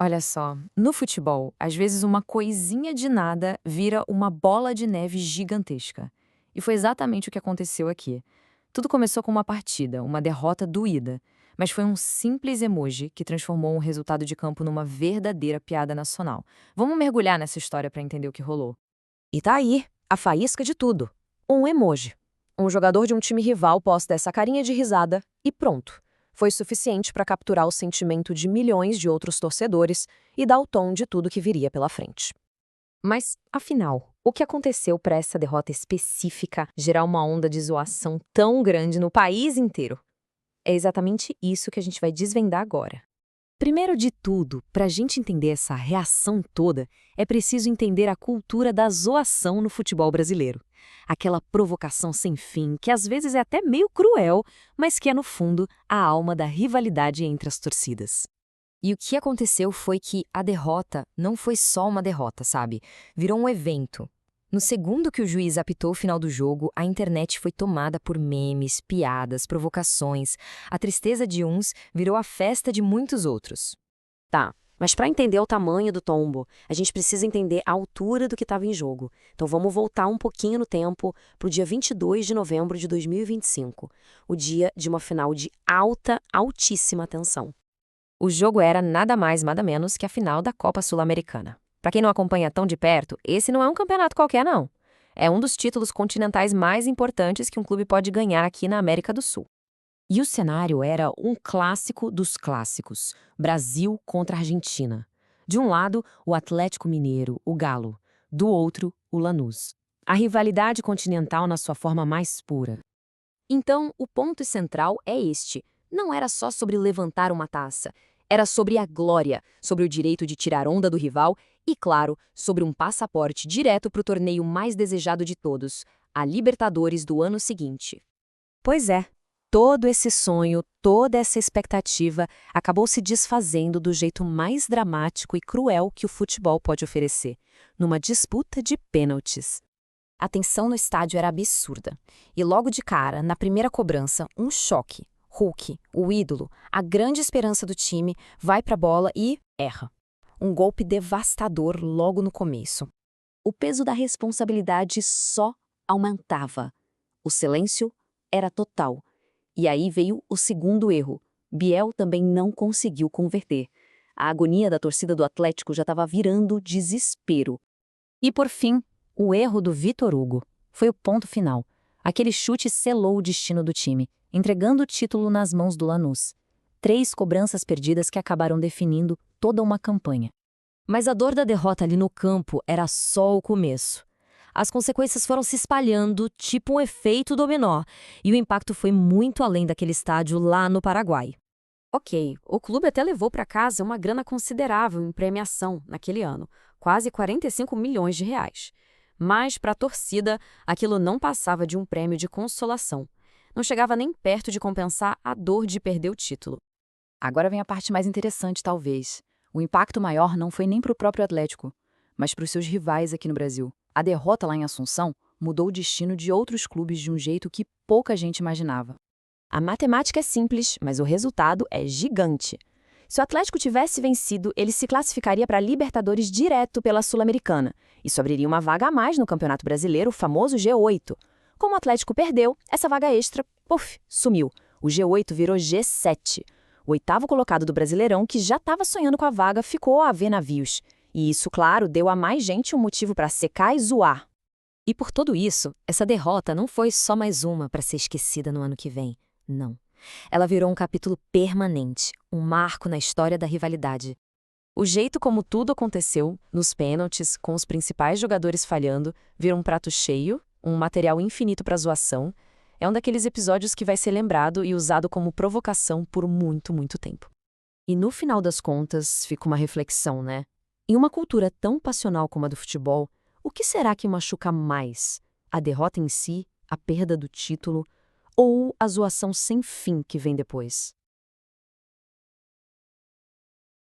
Olha só, no futebol, às vezes uma coisinha de nada vira uma bola de neve gigantesca. E foi exatamente o que aconteceu aqui. Tudo começou com uma partida, uma derrota doída, mas foi um simples emoji que transformou um resultado de campo numa verdadeira piada nacional. Vamos mergulhar nessa história para entender o que rolou. E tá aí, a faísca de tudo. Um emoji. Um jogador de um time rival posta essa carinha de risada e pronto. Foi suficiente para capturar o sentimento de milhões de outros torcedores e dar o tom de tudo que viria pela frente. Mas, afinal, o que aconteceu para essa derrota específica gerar uma onda de zoação tão grande no país inteiro? É exatamente isso que a gente vai desvendar agora. Primeiro de tudo, para a gente entender essa reação toda, é preciso entender a cultura da zoação no futebol brasileiro. Aquela provocação sem fim, que às vezes é até meio cruel, mas que é, no fundo, a alma da rivalidade entre as torcidas. E o que aconteceu foi que a derrota não foi só uma derrota, sabe? Virou um evento. No segundo que o juiz apitou o final do jogo, a internet foi tomada por memes, piadas, provocações. A tristeza de uns virou a festa de muitos outros. Tá, mas para entender o tamanho do tombo, a gente precisa entender a altura do que estava em jogo. Então vamos voltar um pouquinho no tempo para o dia 22 de novembro de 2025, o dia de uma final de altíssima tensão. O jogo era nada mais, nada menos que a final da Copa Sul-Americana. Para quem não acompanha tão de perto, esse não é um campeonato qualquer, não. É um dos títulos continentais mais importantes que um clube pode ganhar aqui na América do Sul. E o cenário era um clássico dos clássicos: Brasil contra Argentina. De um lado, o Atlético Mineiro, o Galo. Do outro, o Lanús. A rivalidade continental na sua forma mais pura. Então, o ponto central é este. Não era só sobre levantar uma taça. Era sobre a glória, sobre o direito de tirar onda do rival e, claro, sobre um passaporte direto para o torneio mais desejado de todos, a Libertadores do ano seguinte. Pois é, todo esse sonho, toda essa expectativa acabou se desfazendo do jeito mais dramático e cruel que o futebol pode oferecer, numa disputa de pênaltis. A tensão no estádio era absurda. E logo de cara, na primeira cobrança, um choque. Hulk, o ídolo, a grande esperança do time, vai para a bola e erra. Um golpe devastador logo no começo. O peso da responsabilidade só aumentava. O silêncio era total. E aí veio o segundo erro. Biel também não conseguiu converter. A agonia da torcida do Atlético já estava virando desespero. E por fim, o erro do Vitor Hugo. Foi o ponto final. Aquele chute selou o destino do time, entregando o título nas mãos do Lanús. 3 cobranças perdidas que acabaram definindo toda uma campanha. Mas a dor da derrota ali no campo era só o começo. As consequências foram se espalhando, tipo um efeito dominó, e o impacto foi muito além daquele estádio lá no Paraguai. Ok, o clube até levou para casa uma grana considerável em premiação naquele ano, quase 45 milhões de reais. Mas, para a torcida, aquilo não passava de um prêmio de consolação. Não chegava nem perto de compensar a dor de perder o título. Agora vem a parte mais interessante, talvez. O impacto maior não foi nem para o próprio Atlético, mas para os seus rivais aqui no Brasil. A derrota lá em Assunção mudou o destino de outros clubes de um jeito que pouca gente imaginava. A matemática é simples, mas o resultado é gigante. Se o Atlético tivesse vencido, ele se classificaria para a Libertadores direto pela Sul-Americana. Isso abriria uma vaga a mais no Campeonato Brasileiro, o famoso G8. Como o Atlético perdeu, essa vaga extra, sumiu. O G8 virou G7. O 8º colocado do Brasileirão, que já estava sonhando com a vaga, ficou a ver navios. E isso, claro, deu a mais gente um motivo para secar e zoar. E por tudo isso, essa derrota não foi só mais uma para ser esquecida no ano que vem. Não. Ela virou um capítulo permanente, um marco na história da rivalidade. O jeito como tudo aconteceu, nos pênaltis, com os principais jogadores falhando, virou um prato cheio, um material infinito para zoação. É um daqueles episódios que vai ser lembrado e usado como provocação por muito, muito tempo. E no final das contas, fica uma reflexão, né? Em uma cultura tão passional como a do futebol, o que será que machuca mais? A derrota em si, a perda do título ou a zoação sem fim que vem depois?